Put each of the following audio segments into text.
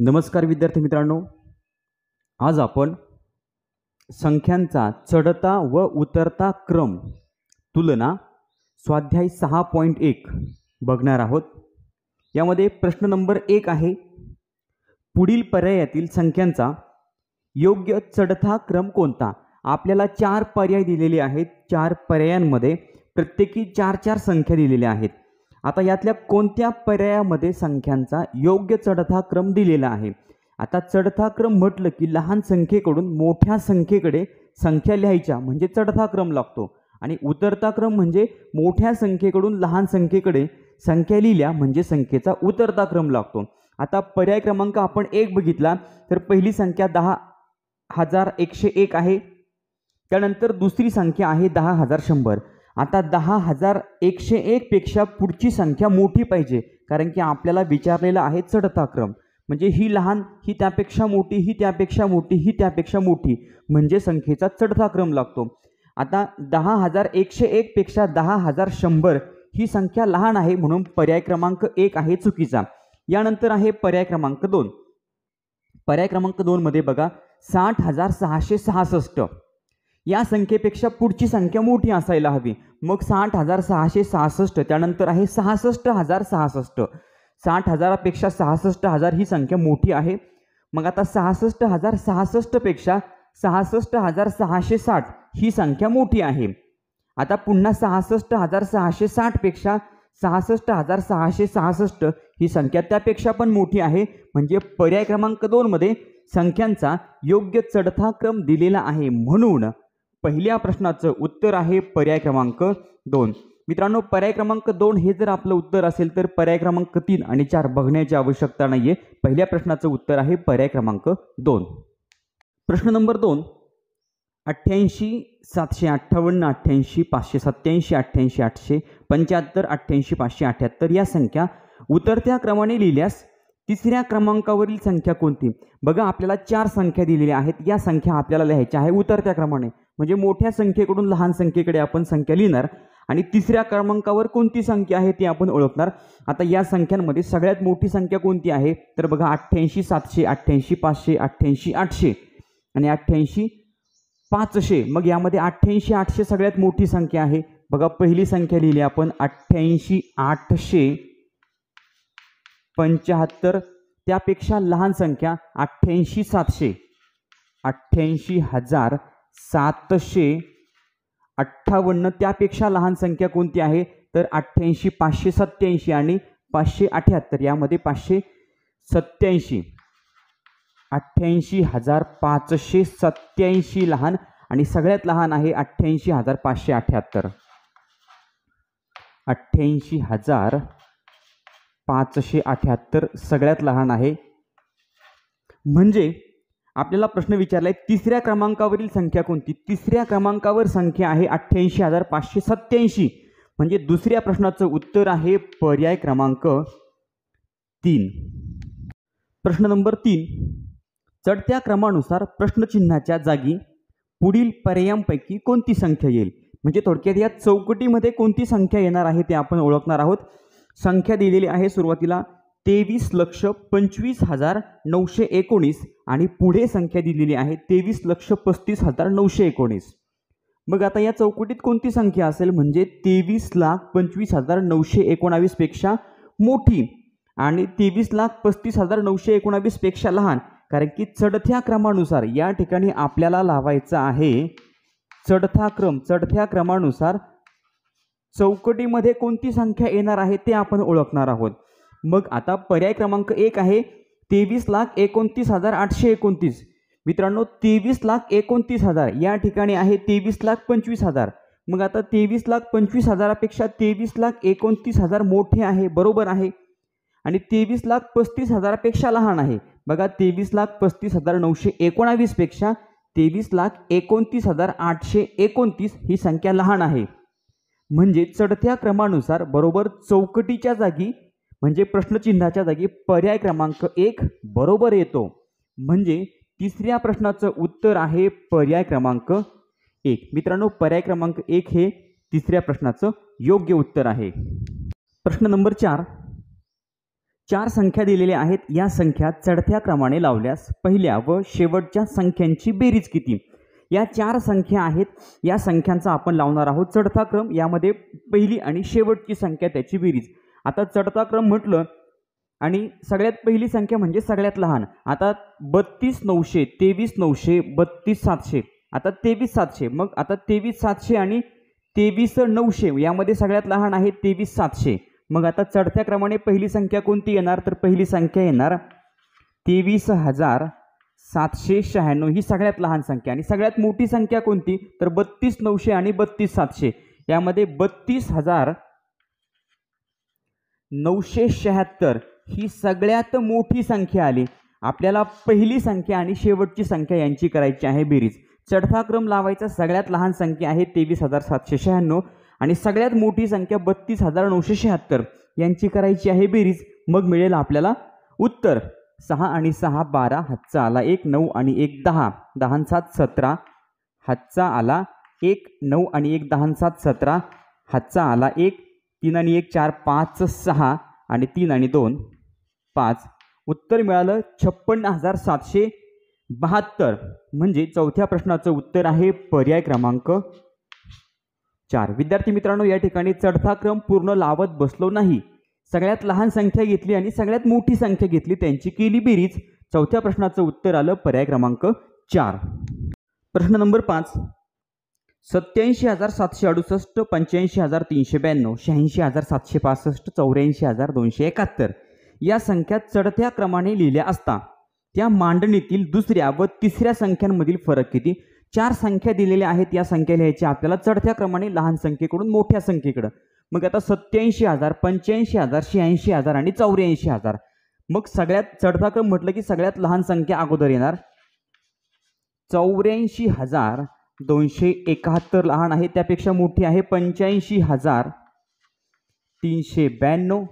नमस्कार विद्यार्थी मित्रांनो, आज आपण संख्यांचा चढता व उतरता क्रम तुलना स्वाध्याय 6.1 बघणार आहोत। यामध्ये प्रश्न नंबर 1 आहे, पुढील पर्यायातील संख्यांचा योग्य चढता क्रम कोणता। आपल्याला 4 पर्याय दिलेले आहेत। 4 पर्यायांमध्ये प्रत्येकी 4 संख्या दिलेल्या आहेत। आता यातल्या कोणत्या पर्यायामध्ये संख्यांचा योग्य चढता क्रम दिलेला आहे। आता चढता क्रम म्हटलं की लहान संख्येकडून मोठ्या संख्येकडे संख्या लिहायच्या म्हणजे चढता क्रम लागतो, आणि उतरता क्रम म्हणजे मोठ्या संख्येकडून लहान संख्येकडे संख्या लिहिल्या म्हणजे संख्येचा उतरता क्रम लागतो। आता पर्याय क्रमांक आपण 1 बघितला तर पहिली संख्या 10,101 आहे। त्यानंतर दुसरी संख्या आहे 10,100। आता 10,101 पेक्षा पुढची संख्या मोठी पाहिजे, कारण की आपल्याला विचारलेला आहे चढता क्रम, म्हणजे ही लहान, ही त्यापेक्षा मोठी, ही त्यापेक्षा मोठी, ही त्यापेक्षा मोठी, म्हणजे संख्येचा चढता क्रम लागतो। आता 10,101 पेक्षा 10,100 ही संख्या लहान आहे, म्हणून पर्याय क्रमांक 1 आहे चुकीचा। यानंतर आहे पर्याय क्रमांक 2। पर्याय क्रमांक 2 मध्ये बघा 60,666 या संख्येपेक्षा पुढची संख्या मोठी असायला हवी, मग 60,666 त्यानंतर आहे 66,066। 60,000 पेक्षा 66,000 ही संख्या मोठी आहे, मग आता 66,066 पेक्षा 66,660 ही संख्या मोठी आहे। आता पुन्हा 66,660 पेक्षा 66,666 ही संख्या त्यापेक्षा पण मोठी आहे, म्हणजे पर्याय क्रमांक 2 मध्ये संख्यांचा योग्य चढता क्रम दिलेला आहे, म्हणून पहिल्या प्रश्नाचं उत्तर आहे पर्याय क्रमांक 2। मित्रांनो, पर्याय क्रमांक 2 हे जर आपलं उत्तर असेल तर पर्याय क्रमांक 3 आणि 4 बघण्याची आवश्यकता नाहीये। पहिल्या प्रश्नाचं उत्तर आहे पर्याय क्रमांक 2। प्रश्न नंबर 2, 88,758, 88,587, 88,875, 88,578 या संख्या उतरत्या क्रमाने लिहिल्यास तिसऱ्या क्रमांकावरील संख्या कोणती। बघा, आपल्याला 4 संख्या दिलेल्या आहेत। या संख्या आपल्याला लिहायच्या आहे उतरत्या क्रमाने, म्हणजे मोठ्या संख्येकडून लहान संख्येकडे आपण संख्या लिहिणार आणि तिसऱ्या क्रमांकावर कोणती संख्या आहे ती आपण ओळखणार। आता या संख्यांमध्ये सगळ्यात मोठी संख्या कोणती आहे तर बघा 88,700, 88,500, 88,800 आणि 88,500। मग यामध्ये 88,800 सगळ्यात मोठी संख्या आहे। बघा, पहिली संख्या लिहिली आपण 88,875, त्यापेक्षा लहान संख्या 88,700, 88,758, त्यापेक्षा लहान संख्या कोणती आहे तर 88,587 आणि 578, यामध्ये 587, 88,587 लहान आणि सगळ्यात लहान आहे 88,578, 88,578 सगळ्यात लहान आहे। म्हणजे आपल्याला प्रश्न विचारलाय तिसऱ्या क्रमांकावरील संख्या कोणती। तिसऱ्या क्रमांकावर संख्या आहे 88,587, म्हणजे दुसऱ्या प्रश्नाचं उत्तर आहे पर्याय क्रमांक 3। प्रश्न नंबर 3, चढत्या क्रमानुसार प्रश्नचिन्हाच्या जागी पुढील पर्यायांपैकी कोणती संख्या येईल। म्हणजे थोडक्यात या चौकटीमध्ये कोणती संख्या येणार आहे ते आपण ओळखणार आहोत। संख्या दिलेली आहे सुरुवातीला 23,25,919 आणि पुढे संख्या दिलेली आहे 23,35,919। मग आता या चौकटीत कोणती संख्या असेल, म्हणजे 23,25,919 पेक्षा मोठी आणि 23,35,919 पेक्षा लहान, कारण की चढत्या क्रमानुसार या ठिकाणी आपल्याला लावायचा आहे चढता क्रम। चढत्या क्रमानुसार चौकटीमध्ये कोणती संख्या येणार आहे ते आपण ओळखणार आहोत। मग आता पर्याय क्रमांक 1 आहे 23,29,829। मित्रांनो, 23,29,000 या ठिकाणी आहे 23,25,000। मग आता 23,25,000 पेक्षा 23,29,000 मोठे आहे, बरोबर आहे, आणि 23,35,000 पेक्षा लहान आहे। बघा, 23,35,919 पेक्षा 23,29,829 ही संख्या लहान आहे, म्हणजे चढत्या क्रमानुसार बरोबर चौकटीच्या जागी म्हणजे प्रश्नचिन्हाच्या जागी पर्याय क्रमांक 1 बरोबर येतो, म्हणजे तिसऱ्या प्रश्नाचं उत्तर आहे पर्याय क्रमांक 1। मित्रांनो, पर्याय क्रमांक 1 हे तिसऱ्या प्रश्नाचं योग्य उत्तर आहे। प्रश्न नंबर 4, 4 संख्या दिलेल्या आहेत. या संख्या चढत्या क्रमाने लावल्यास पहिल्या व शेवटच्या संख्यांची बेरीज किती? या 4 संख्या आहेत. या संख्यांचा आपण लावणार आहोत चढता क्रम. यामध्ये पहिली आणि शेवटची संख्या त्याची बेरीज. आता चढता क्रम म्हटलं आणि सगळ्यात पहिली संख्या म्हणजे सगळ्यात लहान. आता 32,900, 23,900, 32,700. आता 23,700. मग आता 23,700 आणि 23,900 यामध्ये सगळ्यात लहान आहे 23,700. मग आता चढत्या क्रमाने पहिली संख्या कोणती येणार? तर पहिली संख्या येणार 23,796. ही सगळ्यात लहान संख्या. आणि सगळ्यात मोठी संख्या कोणती? तर 32,900 आणि 32,700. यामध्ये 32,976 ही सगळ्यात मोठी संख्या आली. आपल्याला पहिली संख्या आणि शेवटची संख्या यांची करायची आहे बेरीज. चढता क्रम लावायचा. सगळ्यात लहान संख्या आहे 23,796 आणि सगळ्यात मोठी संख्या 32,976 यांची करायची आहे बेरीज. मग मिळेल आपल्याला उत्तर 6 आणि 6 12, हातचा आला 1, 9 आणि 1 10, 10 आणि 7 17, हातचा आला 1, 9 आणि 1 10 आणि 7 17, हातचा आला 1, 3 आणि 1 4 5 6 आणि 3 आणि 2 5. उत्तर मिळालं 56,772. म्हणजे चौथ्या प्रश्नाचं उत्तर आहे पर्याय क्रमांक 4. विद्यार्थी मित्रांनो, या ठिकाणी चढता क्रम पूर्ण लावत बसलो नाही. सगळ्यात लहान संख्या घेतली आणि सगळ्यात मोठी संख्या घेतली, त्यांची केली बेरीज. चौथ्या प्रश्नाचं उत्तर आलं पर्याय क्रमांक 4. प्रश्न नंबर 5. 87,768, 85,392, 86,765, 84,271 या संख्या चढत्या क्रमाने लिहिल्या असता त्या मांडणीतील दुसऱ्या व तिसऱ्या संख्यांमधील फरक किती? 4 संख्या दिलेल्या आहेत. या संख्या लिहायच्या आपल्याला चढत्या क्रमाने लहान संख्येकडून मोठ्या संख्येकडे. मग आता 87,000, 85,000, 86,000 आणि 84,000. मग सगळ्यात चढता क्रम म्हटलं की सगळ्यात लहान संख्या अगोदर येणार. 84,271 लहान आहे, त्यापेक्षा मोठी आहे 85,392,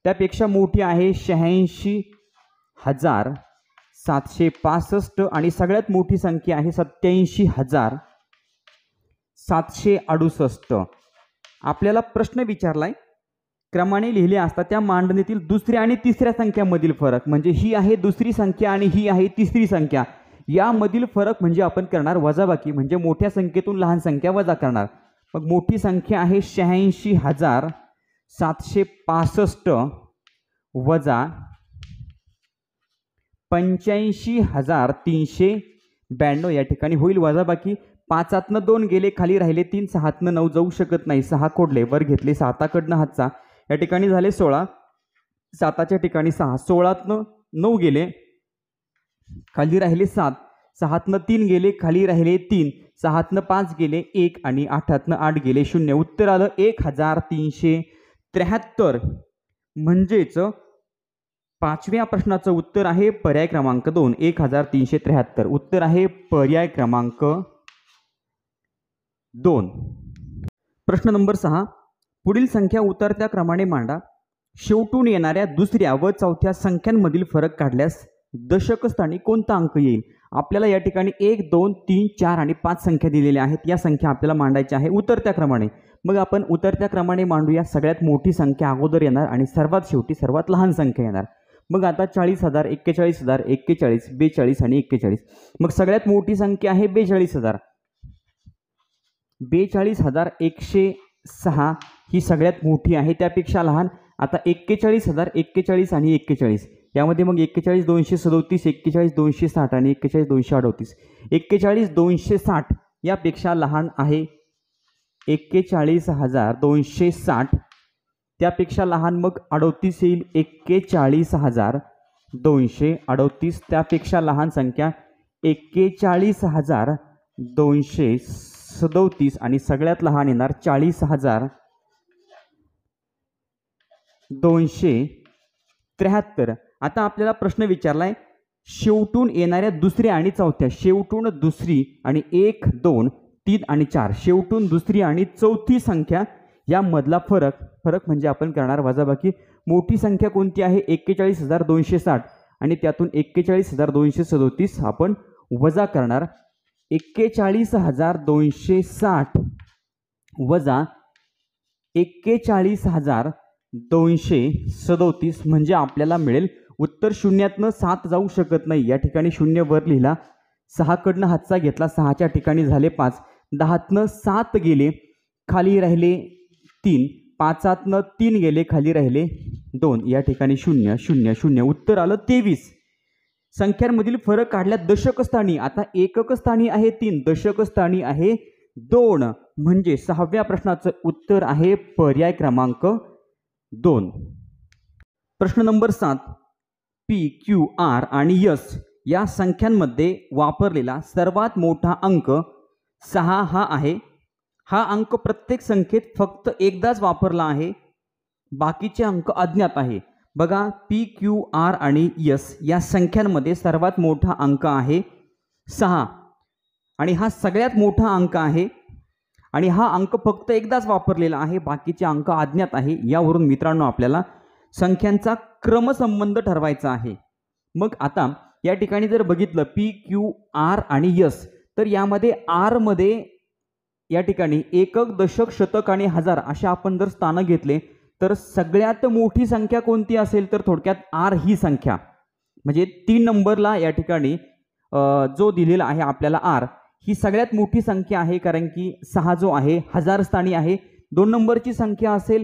त्यापेक्षा मोठी आहे 86,765 आणि सगळ्यात मोठी संख्या आहे 87,768. आपल्याला प्रश्न विचारलाय क्रमाने लिहिले असता त्या मांडणीतील दुसऱ्या आणि तिसऱ्या संख्यामधील फरक. म्हणजे ही आहे दुसरी संख्या आणि ही आहे तिसरी संख्या. यामधील फरक म्हणजे आपण करणार वजाबाकी. म्हणजे मोठ्या संख्येतून लहान संख्या वजा करणार. मग मोठी संख्या आहे 86,765 वजा 85,392. या ठिकाणी होईल वजाबाकी. 5ातनं 2 गेले, खाली राहिले 3, 6ातनं 9 जाऊ शकत नाही, 6 कोडले वर घेतले, 7कडनं हातचा. या ठिकाणी झाले 16, 7च्या ठिकाणी 6, 16तनं 9 गेले, खाली राहिले 7, 6ातनं 3 गेले, खाली राहिले 3, 6ातनं 5 गेले 1 आणि 8ातनं 8 गेले 0. उत्तर आलं 1,373. म्हणजेच 5व्या प्रश्नाचं उत्तर आहे पर्याय क्रमांक 2, 1,373. उत्तर आहे पर्याय क्रमांक 2. प्रश्न नंबर 6. पुढील संख्या उतरत्या क्रमाने मांडा. शेवटून येणाऱ्या दुसऱ्या व चौथ्या संख्यांमधील फरक काढल्यास दशक स्थानी कोणता अंक येईल? आपल्याला या ठिकाणी 1, 2, 3, 4 आणि 5 संख्या दिलेल्या आहेत. या संख्या आपल्याला मांडायच्या आहे उतरत्या क्रमाने. मग आपण उतरत्या क्रमाने मांडूया. सगळ्यात मोठी संख्या अगोदर येणार आणि सर्वात शेवटी सर्वात लहान संख्या येणार. मग आता 40,000, 41,000, 41, 42 आणि 41. मग सगळ्यात मोठी संख्या आहे 42,000. 42,106 ही सगळ्यात मोठी आहे, त्यापेक्षा लहान. आता 41,000, 41 आणि 41. यामध्ये मग 41,237, 41,260 आणि 41,238. 41,260 यापेक्षा लहान आहे 41,260. त्यापेक्षा लहान मग 38 येईल 41,238. त्यापेक्षा लहान संख्या 41,237 आणि सगळ्यात लहान येणार 40,273. आता आपल्याला प्रश्न विचारलाय शेवटून येणाऱ्या दुसऱ्या आणि चौथ्या. शेवटून दुसरी आणि 1, 2, 3 आणि 4. शेवटून दुसरी आणि चौथी संख्या यामधला फरक म्हणजे आपण करणार वजाबाकी. मोठी संख्या कोणती आहे? 41,260 आणि त्यातून 41,237 आपण वजा करणार. 41,260 वजा 41,237 237 म्हणजे आपल्याला मिळेल उत्तर शून्यातनं 7 जाऊ शकत नाही. या ठिकाणी शून्य वर लिहिला, 6 कडनं हातचा घेतला, 6च्या ठिकाणी झाले 5, 10तनं 7 गेले, खाली राहिले 3, 5तनं 3 गेले, खाली राहिले 2. या ठिकाणी 0 0 0 उत्तर आलं 23. संख्यांमधील फरक काढल्या दशक स्थानी. आता एकक स्थानी आहे 3, दशक स्थानी आहे 2, म्हणजे 6व्या प्रश्नाचं उत्तर आहे पर्याय क्रमांक 2. प्रश्न नंबर 7. पी, क्यू, आर आणि एस या संख्यांमध्ये वापरलेला सर्वात मोठा अंक 6 हा आहे. हा अंक प्रत्येक संख्येत फक्त एकदाच वापरला आहे, बाकीचे अंक अज्ञात आहे. बघा, पी, क्यू, आर आणि एस या संख्यांमध्ये सर्वात मोठा अंक आहे 6 आणि हा सगळ्यात मोठा अंक आहे आणि हा अंक फक्त एकदाच वापरलेला आहे, बाकीचे अंक अज्ञात आहे. यावरून मित्रांनो आपल्याला संख्यांचा क्रमसंबंध ठरवायचा आहे. मग आता या ठिकाणी जर बघितलं पी, क्यू, आर आणि एस, तर यामध्ये आर मध्ये या ठिकाणी एकक, दशक, शतक आणि हजार असे आपण जर स्थानं घेतले तर सगळ्यात मोठी संख्या कोणती असेल तर थोडक्यात आर ही संख्या, म्हणजे 3 नंबरला या ठिकाणी जो दिलेला आहे आपल्याला आर ही सगळ्यात मोठी संख्या आहे, कारण की 6 जो आहे हजार स्थानी आहे. 2 नंबरची संख्या असेल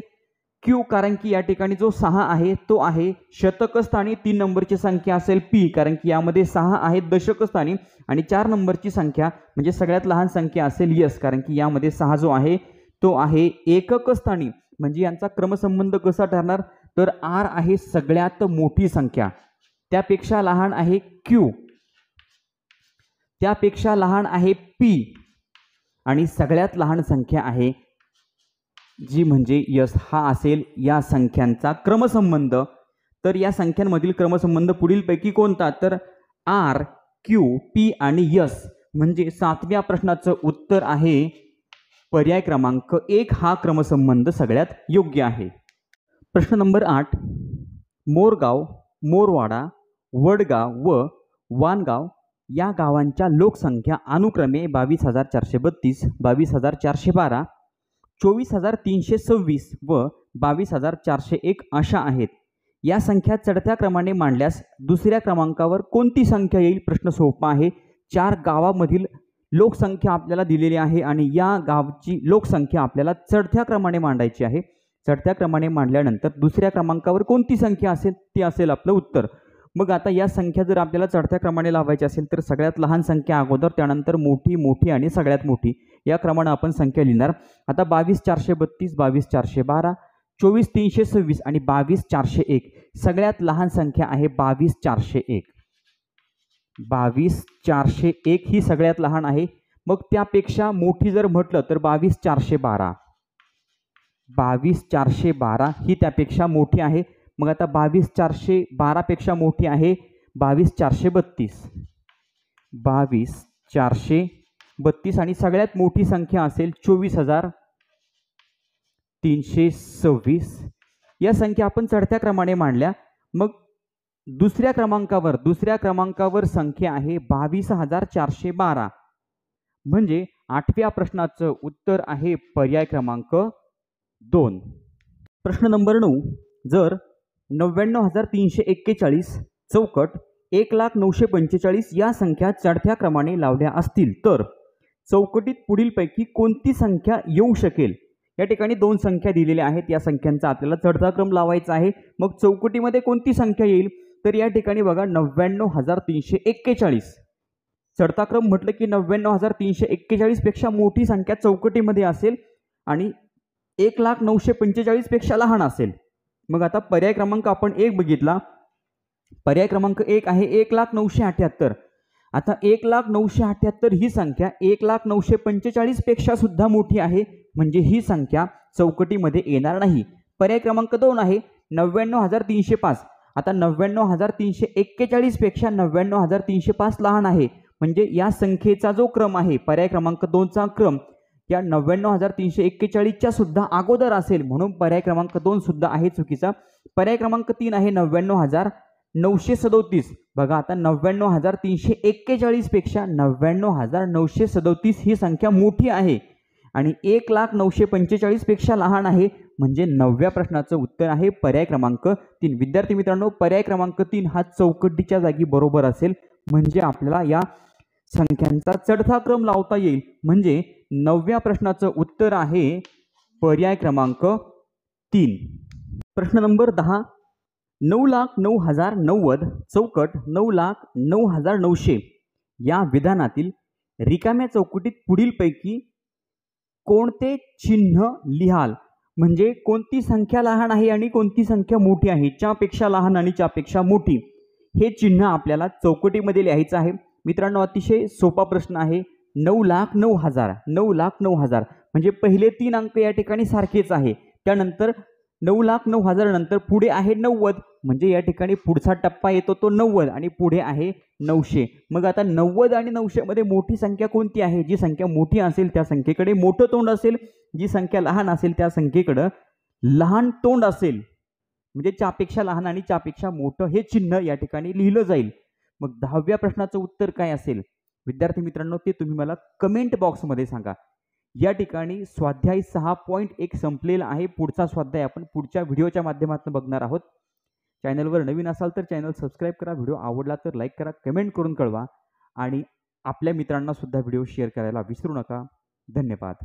क्यू, कारण की या ठिकाणी जो 6 आहे तो आहे शतक स्थानी. 3 नंबरची संख्या असेल पी, कारण की यामध्ये 6 आहेत दशक स्थानी. आणि 4 नंबरची संख्या म्हणजे सगळ्यात लहान संख्या असेल यस, कारण की यामध्ये 6 जो आहे तो आहे एकक स्थानी. म्हणजे यांचा क्रमसंबंध कसा ठरणार तर आर आहे सगळ्यात मोठी संख्या, त्यापेक्षा लहान आहे क्यू, त्यापेक्षा लहान आहे पी आणि सगळ्यात लहान संख्या आहे जी म्हणजे यस. हा असेल या संख्यांचा क्रमसंबंध. तर या संख्यांमधील क्रमसंबंध पुढीलपैकी कोणता तर आर, क्यू, पी आणि यस, म्हणजे 7व्या प्रश्नाचं उत्तर आहे पर्याय क्रमांक 1 हा क्रमसंबंध सगळ्यात योग्य आहे. प्रश्न नंबर 8. मोरगाव, मोरवाडा, वडगाव व वानगाव या गावांच्या लोकसंख्या अनुक्रमे 22,432, 22,412, 24,326 व 22,401 अशा आहेत. या संख्या चढत्या क्रमाने मांडल्यास दुसऱ्या क्रमांकावर कोणती संख्या येईल? प्रश्न सोपा आहे. 4 गावामधील लोकसंख्या आपल्याला दिलेली आहे आणि या गावची लोकसंख्या आपल्याला चढत्या क्रमाने मांडायची आहे. चढत्या क्रमाने मांडल्यानंतर दुसऱ्या क्रमांकावर कोणती संख्या असेल ते असेल आपलं उत्तर. मग आता या संख्या जर आपल्याला चढत्या क्रमाने लावायची असेल तर सगळ्यात लहान संख्या अगोदर, त्यानंतर मोठी, मोठी आणि सगळ्यात मोठी या क्रमाने आपण संख्या लिहिणार. आता 22,432, 22,412, 24,326 आणि 22,401 सगळ्यात लहान संख्या आहे 22,401. 22,401 ही सगळ्यात लहान आहे. मग त्यापेक्षा मोठी जर म्हटलं तर 22,412, 22,412 ही त्यापेक्षा मोठी आहे. मग आता 22,412 पेक्षा मोठी आहे 22,432, 22,432 आणि सगळ्यात मोठी संख्या असेल 24,326. या संख्या आपण चढत्या क्रमाने मांडल्या. मग दुसऱ्या क्रमांकावर संख्या आहे 22,412, म्हणजे 8व्या प्रश्नाचं उत्तर आहे पर्याय क्रमांक 2. प्रश्न नंबर 9. जर 99,341 चौकट 1,09,45 या संख्या चढत्या क्रमाने लावल्या असतील तर चौकटीत पुढीलपैकी कोणती संख्या येऊ शकेल? या ठिकाणी 2 संख्या दिलेल्या आहेत. या संख्यांचा आपल्याला चढता क्रम लावायचा आहे. मग चौकटीमध्ये कोणती संख्या येईल तर या ठिकाणी बघा 99,341 चढता क्रम म्हटलं की 99,341 पेक्षा मोठी संख्या चौकटीमध्ये असेल आणि 1,09,45 पेक्षा लहान असेल. मग आता पर्याय क्रमांक आपण 1 बघितला. पर्याय क्रमांक 1 आहे 1,09,78. आता 1,09,78 ही संख्या 1,09,45 पेक्षा सुद्धा मोठी आहे, म्हणजे ही संख्या चौकटीमध्ये येणार नाही. पर्याय क्रमांक 2 आहे 99,305. आता 99,341 पेक्षा 99,305 लहान आहे, म्हणजे या संख्येचा जो क्रम आहे पर्याय क्रमांक 2चा क्रम या 99,341च्या सुद्धा अगोदर असेल, म्हणून पर्याय क्रमांक 2 सुद्धा आहे चुकीचा. पर्याय क्रमांक 3 आहे 99,937. बघा आता 99,341 पेक्षा 99,937 ही संख्या मोठी आहे आणि 1,09,45 पेक्षा लहान आहे, म्हणजे 9व्या प्रश्नाचं उत्तर आहे पर्याय क्रमांक 3. विद्यार्थी मित्रांनो, पर्याय क्रमांक 3 हा चौकटीच्या जागी बरोबर असेल म्हणजे आपल्याला या संख्यांचा चढता क्रम लावता येईल. म्हणजे 9व्या प्रश्नाचं उत्तर आहे पर्याय क्रमांक 3. प्रश्न नंबर 10. 9,09,090 चौकट 9,09,900 या विधानातील रिकाम्या चौकटीत पुढीलपैकी कोणते चिन्ह लिहाल? म्हणजे कोणती संख्या लहान आहे आणि कोणती संख्या मोठी आहे, च्यापेक्षा लहान आणि च्यापेक्षा मोठी, हे चिन्ह आपल्याला चौकटीमध्ये लिहायचं आहे. मित्रांनो, अतिशय सोपा प्रश्न आहे. 9,09,000 9,09,000 म्हणजे पहिले 3 अंक या ठिकाणी सारखेच आहे. त्यानंतर 9,09,000 नंतर पुढे आहे 90, म्हणजे या ठिकाणी पुढचा टप्पा येतो तो 90 आणि पुढे आहे 900. मग आता 90 आणि 900 मध्ये मोठी संख्या कोणती आहे? जी संख्या मोठी असेल त्या संख्येकडे मोठं तोंड असेल, जी संख्या लहान असेल त्या संख्येकडे लहान तोंड असेल. म्हणजे च्यापेक्षा लहान आणि च्यापेक्षा मोठं हे चिन्ह या ठिकाणी लिहिलं जाईल. मग 10व्या प्रश्नाचं उत्तर काय असेल विद्यार्थी मित्रांनो, ते तुम्ही मला कमेंट बॉक्समध्ये सांगा. या ठिकाणी स्वाध्याय 6.1 संपलेला आहे. पुढचा स्वाध्याय आपण पुढच्या व्हिडिओच्या माध्यमातून बघणार आहोत. चॅनलवर नवीन असाल तर चॅनल सबस्क्राईब करा. व्हिडिओ आवडला तर लाईक करा, कमेंट करून कळवा आणि आपल्या मित्रांना सुद्धा व्हिडिओ शेअर करायला विसरू नका. धन्यवाद.